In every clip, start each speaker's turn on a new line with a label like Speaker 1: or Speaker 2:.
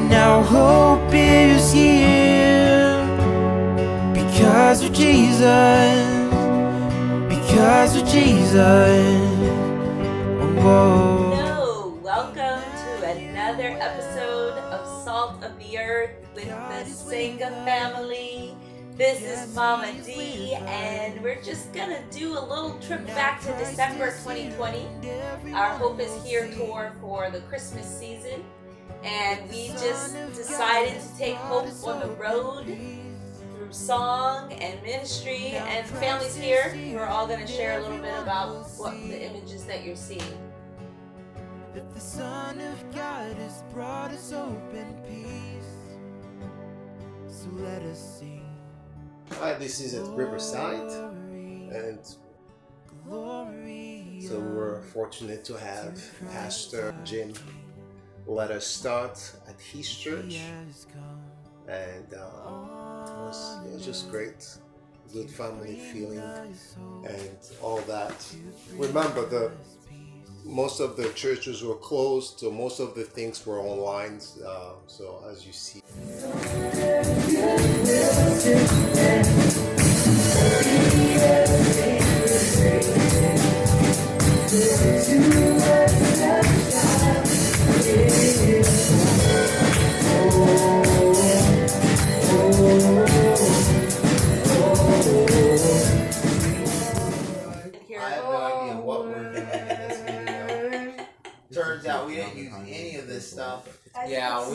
Speaker 1: now hope is here because of Jesus, because of Jesus. Whoa.
Speaker 2: Hello, welcome to another episode of Salt of the Earth with the Senga family. This is Mama D, and we're just gonna do a little trip back to December 2020. Our Hope is Here tour for the Christmas season, and we just decided to take Hope on the road through song and ministry, and the family's here. We're all gonna share a little bit about what the images that you're seeing.
Speaker 1: That the Son of God has brought us hope and peace. So let us sing.
Speaker 3: Hi, this is at Riverside, and so we're fortunate to have Pastor Jim let us start at his church, and it was just great, good family feeling, and all that. Remember, most of the churches were closed, so most of the things were online. So as you see.
Speaker 4: I have no idea what we're doing in this video. Turns out we didn't use any of this stuff.
Speaker 5: Yeah, all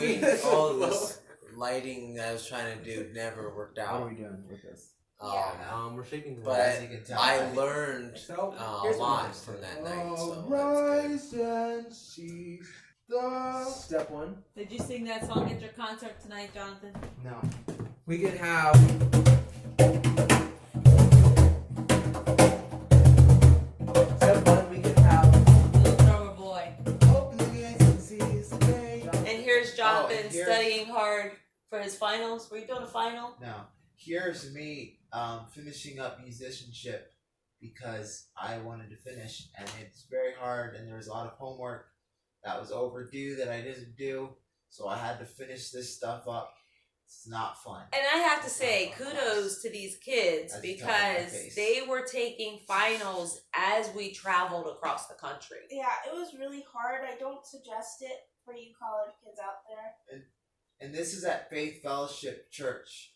Speaker 5: of this lighting that I was trying to do never worked out.
Speaker 6: What are we doing with this?
Speaker 5: We're shaking.
Speaker 4: As
Speaker 5: But
Speaker 4: you can tell,
Speaker 5: I learned a lot from that night. So that's good.
Speaker 6: And seize the step one.
Speaker 2: Did you sing that song at your concert tonight, Jonathan?
Speaker 6: No.
Speaker 5: We could have.
Speaker 6: Step one, we can have.
Speaker 2: Little drummer boy.
Speaker 6: Open the gates and seize the day.
Speaker 2: And here's Jonathan
Speaker 4: and here's-
Speaker 2: studying hard for his finals. Were you doing a final?
Speaker 4: No. Here's me finishing up musicianship because I wanted to finish, and it's very hard, and there was a lot of homework that was overdue that I didn't do, so I had to finish this stuff up. It's not fun.
Speaker 2: And I have to say, kudos to these kids
Speaker 4: As you tell by my
Speaker 2: because
Speaker 4: face.
Speaker 2: they were taking finals as we traveled across the country.
Speaker 7: Yeah, it was really hard. I don't suggest it for you college kids out there.
Speaker 4: And this is at Faith Fellowship Church.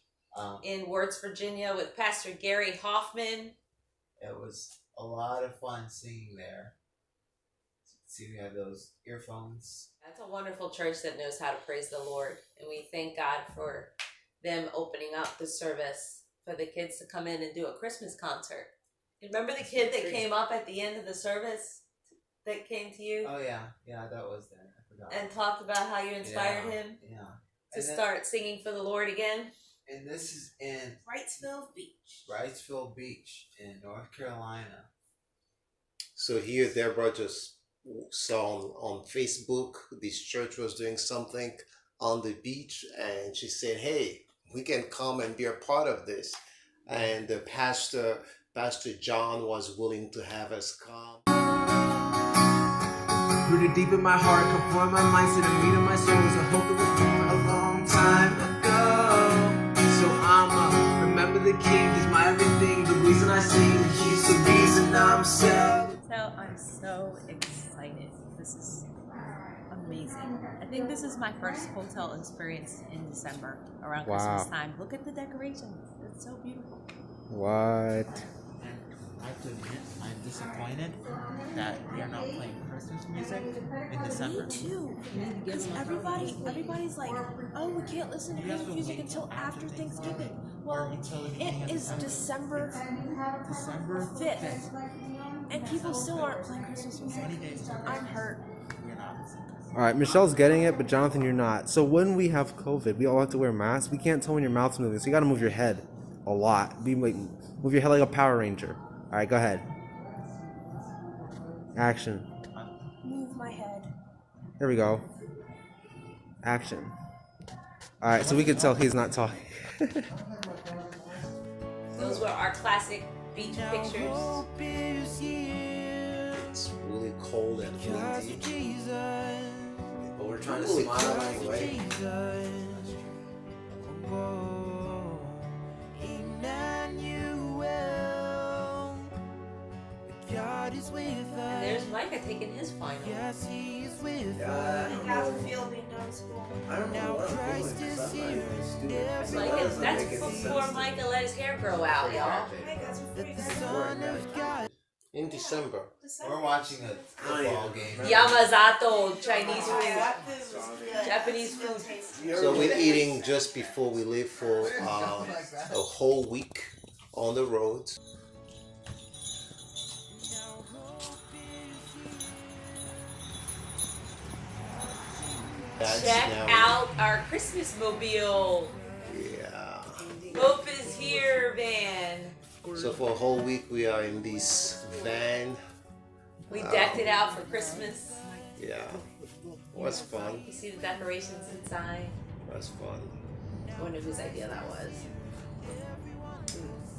Speaker 2: In Words, Virginia, with Pastor Gary Hoffman.
Speaker 4: It was a lot of fun singing there. As you can see, we have those earphones.
Speaker 2: That's a wonderful church that knows how to praise the Lord. And we thank God for them opening up the service for the kids to come in and do a Christmas concert. You remember the kid that came up at the end of the service that came to you
Speaker 4: Oh yeah, that was there. I forgot.
Speaker 2: and talked about how you inspired him
Speaker 4: Yeah.
Speaker 2: to
Speaker 4: And then-
Speaker 2: start singing for the Lord again?
Speaker 4: And this is in
Speaker 7: Wrightsville Beach.
Speaker 4: Wrightsville Beach in North Carolina.
Speaker 3: So here, Deborah just saw on Facebook this church was doing something on the beach, and she said, "Hey, we can come and be a part of this." And the Pastor John was willing to have us come.
Speaker 6: Rooted deep in my heart, conform my mindset and meet in my soul is a hope that was born a long time ago. So I'ma remember the King, he's my everything, the reason I sing, he's the reason I'm so.
Speaker 8: I'm so excited. This is amazing. I think this is my first hotel experience in December around Christmas time. Look at the decorations. It's so beautiful.
Speaker 9: What?
Speaker 10: I have to admit, I'm disappointed that we are not playing Christmas music in December.
Speaker 7: Me too. Because everybody's like, oh, we can't listen to Christmas music until after Thanksgiving. Well, it is December 5th. And people still aren't playing Christmas music. I'm hurt.
Speaker 9: All right, Michelle's getting it, but Jonathan, you're not. So when we have COVID, we all have to wear masks. We can't tell when your mouth's moving, so you got to move your head a lot. Move your head like a Power Ranger. All right, go ahead. Action.
Speaker 7: Move my head.
Speaker 9: There we go. Action. All right, so we can tell he's not talking.
Speaker 2: Those were our classic beach pictures.
Speaker 3: It's really cold and windy.
Speaker 5: But we're trying to smile anyway.
Speaker 2: taking his final.
Speaker 1: Yes, he's with
Speaker 9: Yeah,
Speaker 1: us.
Speaker 7: How's it feel being done with school?
Speaker 9: I don't know what I'm doing because I'm not even a student. So
Speaker 2: Like
Speaker 9: that doesn't
Speaker 2: that's
Speaker 9: make any
Speaker 2: before
Speaker 9: sense.
Speaker 2: Micah let his hair grow out, y'all.
Speaker 7: Hey, that's what
Speaker 1: That the
Speaker 7: free
Speaker 1: Son of God.
Speaker 3: In December.
Speaker 4: We're watching a football game.
Speaker 2: Yamazato, Chinese food, Japanese food.
Speaker 3: So we're eating just before we leave for a whole week on the road. That's
Speaker 2: Check
Speaker 3: now-
Speaker 2: out our Christmas mobile.
Speaker 3: Yeah.
Speaker 2: Hope is here, van.
Speaker 3: So for a whole week we are in this van.
Speaker 2: We decked it out for Christmas.
Speaker 3: Yeah. Was fun.
Speaker 2: You see the decorations inside.
Speaker 3: Was fun.
Speaker 2: I wonder whose idea that was.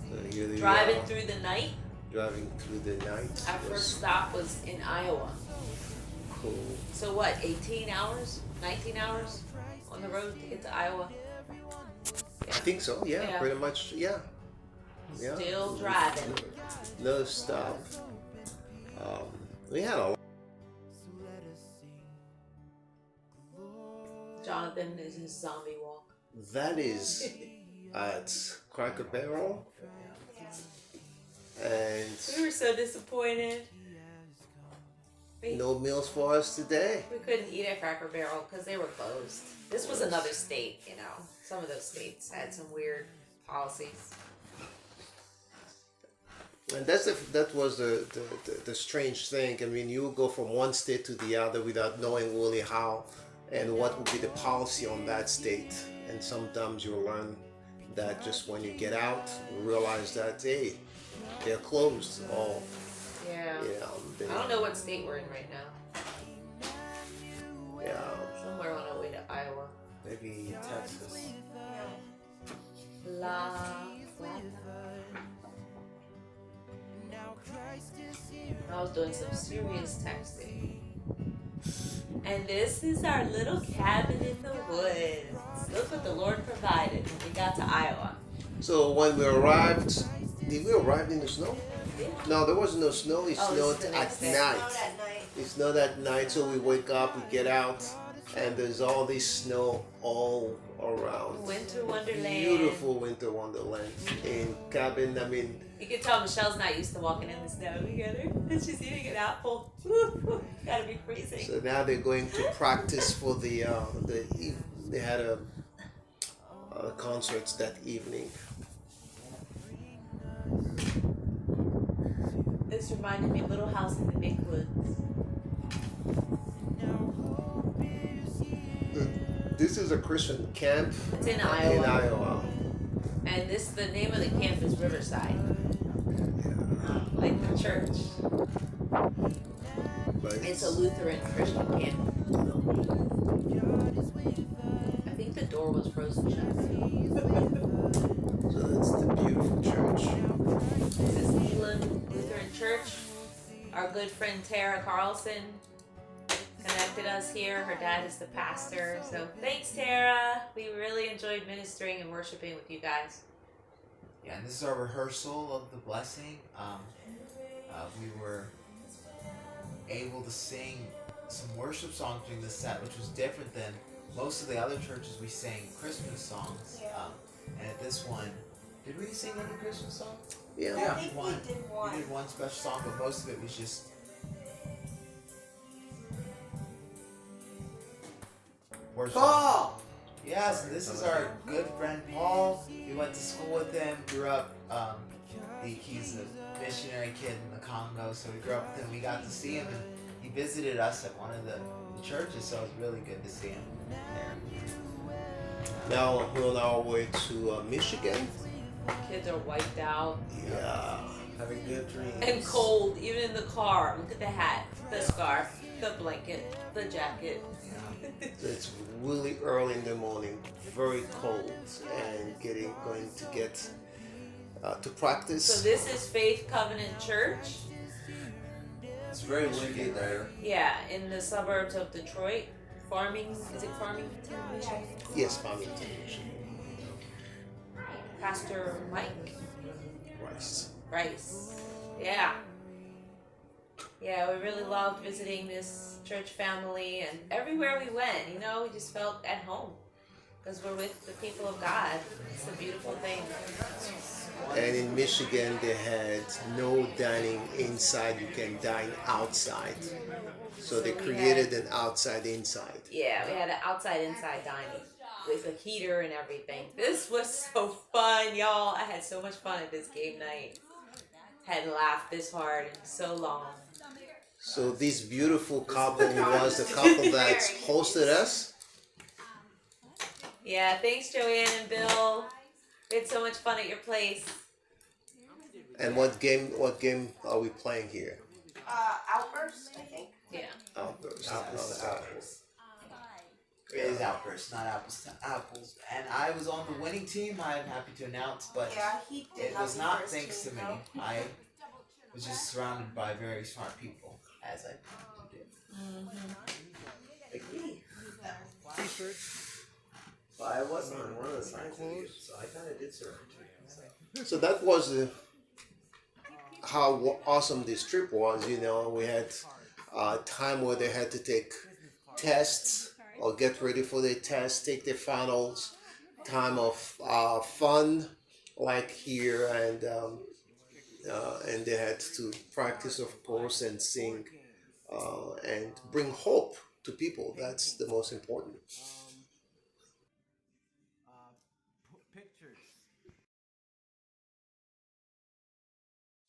Speaker 3: So here we
Speaker 2: Driving
Speaker 3: are,
Speaker 2: through the night.
Speaker 3: driving through the night.
Speaker 2: Our
Speaker 3: Was
Speaker 2: first stop was in Iowa.
Speaker 3: cool.
Speaker 2: So what, 18 hours? 19 hours on the road to get to Iowa?
Speaker 3: I think so. Yeah,
Speaker 2: Yeah.
Speaker 3: pretty much. Yeah. Yeah.
Speaker 2: Still driving.
Speaker 3: No stop. We had a
Speaker 2: Jonathan is his zombie walk.
Speaker 3: that is at Cracker Barrel, and
Speaker 2: We were so disappointed.
Speaker 3: no meals for us today.
Speaker 2: We couldn't eat at Cracker Barrel because they were closed. This was another state, you know. Some of those states had some weird policies.
Speaker 3: And that was the strange thing. I mean, you go from one state to the other without knowing really how and what would be the policy on that state. And sometimes you learn that just when you get out, you realize that hey, they're closed. Or
Speaker 2: Yeah.
Speaker 3: they,
Speaker 2: I don't know what state we're in right now.
Speaker 3: yeah,
Speaker 2: Somewhere on our way to Iowa.
Speaker 5: Maybe Texas.
Speaker 2: La. I was doing some serious texting. And this is our little cabin in the woods. Look what the Lord provided when we got to Iowa.
Speaker 3: So when we arrived, did we arrive in the snow? No, there was no snow. It
Speaker 2: Oh, this is
Speaker 3: snowed
Speaker 2: the
Speaker 3: at
Speaker 2: next day.
Speaker 3: night. It snowed at night, so we wake up, we get out, and there's all this snow all around.
Speaker 2: Winter Wonderland.
Speaker 3: Beautiful winter wonderland in cabin. I mean,
Speaker 2: You can tell Michelle's not used to walking in the snow together. And she's eating an apple. Gotta be freezing.
Speaker 3: so now they're going to practice for they had a concerts that evening.
Speaker 2: This reminded me of Little House in the Big Woods.
Speaker 3: This is a Christian camp
Speaker 2: It's in
Speaker 3: in
Speaker 2: Iowa.
Speaker 3: Iowa.
Speaker 2: And the name of the camp is Riverside. Like the church.
Speaker 3: But
Speaker 2: It's a Lutheran Christian camp. I think the door was frozen shut.
Speaker 3: so it's the beautiful church.
Speaker 2: This is Elam Lutheran Church. Our good friend Tara Carlson connected us here. Her dad is the pastor. So thanks, Tara. We really enjoyed ministering and worshiping with you guys.
Speaker 4: Yeah, and this is our rehearsal of the blessing. We were able to sing some worship songs during the set, which was different than most of the other churches. We sang Christmas songs, and at this one, did we sing any Christmas songs?
Speaker 3: Yeah.
Speaker 5: Yeah.
Speaker 7: I think we did one.
Speaker 4: We did one special song, but most of it was just worship.
Speaker 5: Paul!
Speaker 4: Yes, this is our good friend Paul. We went to school with him, grew up, he's a missionary kid in the Congo, so we grew up with him. We got to see him, and he visited us at one of the churches, so it was really good to see him there.
Speaker 3: Now we're on our way to Michigan.
Speaker 2: Kids are wiped out
Speaker 3: Yeah.
Speaker 5: Having good dreams.
Speaker 2: and cold, even in the car. Look at the hat, the scarf, the blanket, the jacket.
Speaker 3: It's really early in the morning, very cold, and going to get to practice.
Speaker 2: So this is Faith Covenant Church.
Speaker 5: It's very windy there.
Speaker 2: Yeah, in the suburbs of Detroit. Is it Farmington, Michigan?
Speaker 3: Yes, Farmington, Michigan.
Speaker 2: Pastor Mike
Speaker 3: Rice.
Speaker 2: Rice. Yeah. Yeah, we really loved visiting this church family, and everywhere we went, you know, we just felt at home because we're with the people of God. It's a beautiful thing.
Speaker 3: And in Michigan, they had no dining inside. You can dine outside. So they
Speaker 2: we
Speaker 3: created
Speaker 2: had-
Speaker 3: an outside inside.
Speaker 2: Yeah, we had an outside inside dining with a heater and everything. This was so fun, y'all. I had so much fun at this game night. Hadn't laughed this hard in so long.
Speaker 3: So this beautiful couple was the couple that hosted us.
Speaker 2: Yeah, thanks Joanne and Bill. We had so much fun at your place.
Speaker 3: And what game are we playing here?
Speaker 7: Outburst, I think.
Speaker 2: Yeah.
Speaker 3: Outburst.
Speaker 4: Outburst.
Speaker 3: Oh,
Speaker 4: Outburst. It is Outburst, not Apples to Apples. And I was on the winning team, I'm happy to announce, but
Speaker 7: Yeah, he did
Speaker 4: it
Speaker 7: not
Speaker 4: was
Speaker 7: be
Speaker 4: not
Speaker 7: first
Speaker 4: thanks to
Speaker 7: team,
Speaker 4: me.
Speaker 7: though.
Speaker 4: I was just surrounded by very smart people, as I do. Like me.
Speaker 5: Well, I wasn't on one of the sides of you, so I kind of did surround you.
Speaker 3: So that was how awesome this trip was. You know, we had time where they had to take tests or get ready for their tests, take their finals. Time of fun, like here, and they had to practice, of course, and sing, and bring hope to people. That's the most important.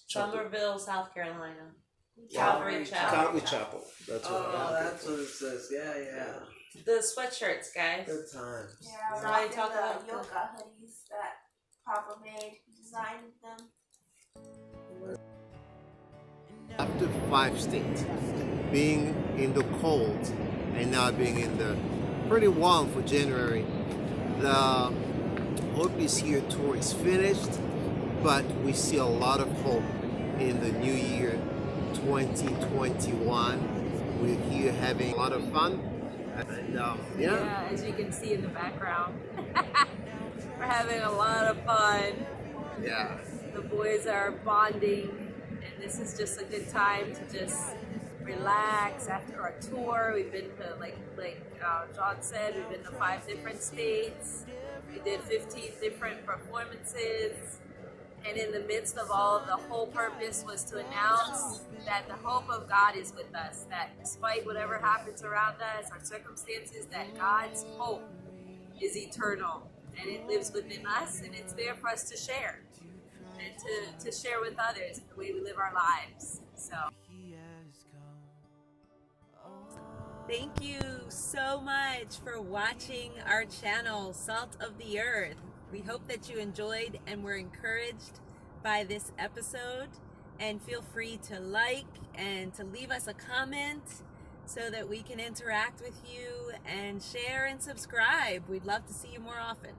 Speaker 2: Somerville, South Carolina.
Speaker 3: Calvary
Speaker 2: Chapel.
Speaker 3: Calvary Chapel. That's what
Speaker 5: Oh, that's what it says. Yeah, yeah.
Speaker 2: The sweatshirts, guys.
Speaker 5: Good times.
Speaker 7: Yeah, we're
Speaker 2: Somebody
Speaker 7: rocking
Speaker 2: talk
Speaker 7: the
Speaker 2: about the-
Speaker 7: yoga hoodies that Papa made. He designed them.
Speaker 3: After 5 states, being in the cold and now being in the pretty warm for January, the Hope is Here tour is finished, but we see a lot of hope in the new year 2021. We're here having a lot of fun, and
Speaker 8: Yeah, as you can see in the background, we're having a lot of fun.
Speaker 3: yeah.
Speaker 8: The boys are bonding, and this is just a good time to just relax after our tour. We've been to, like John said, we've been to 5 different states. We did 15 different performances. And in the midst of all, the whole purpose was to announce that the hope of God is with us, that despite whatever happens around us, our circumstances, that God's hope is eternal, and it lives within us, and it's there for us to share, and to share with others the way we live our lives. So thank you so much for watching our channel, Salt of the Earth. We hope that you enjoyed and were encouraged by this episode, and feel free to like and to leave us a comment so that we can interact with you, and share and subscribe. We'd love to see you more often.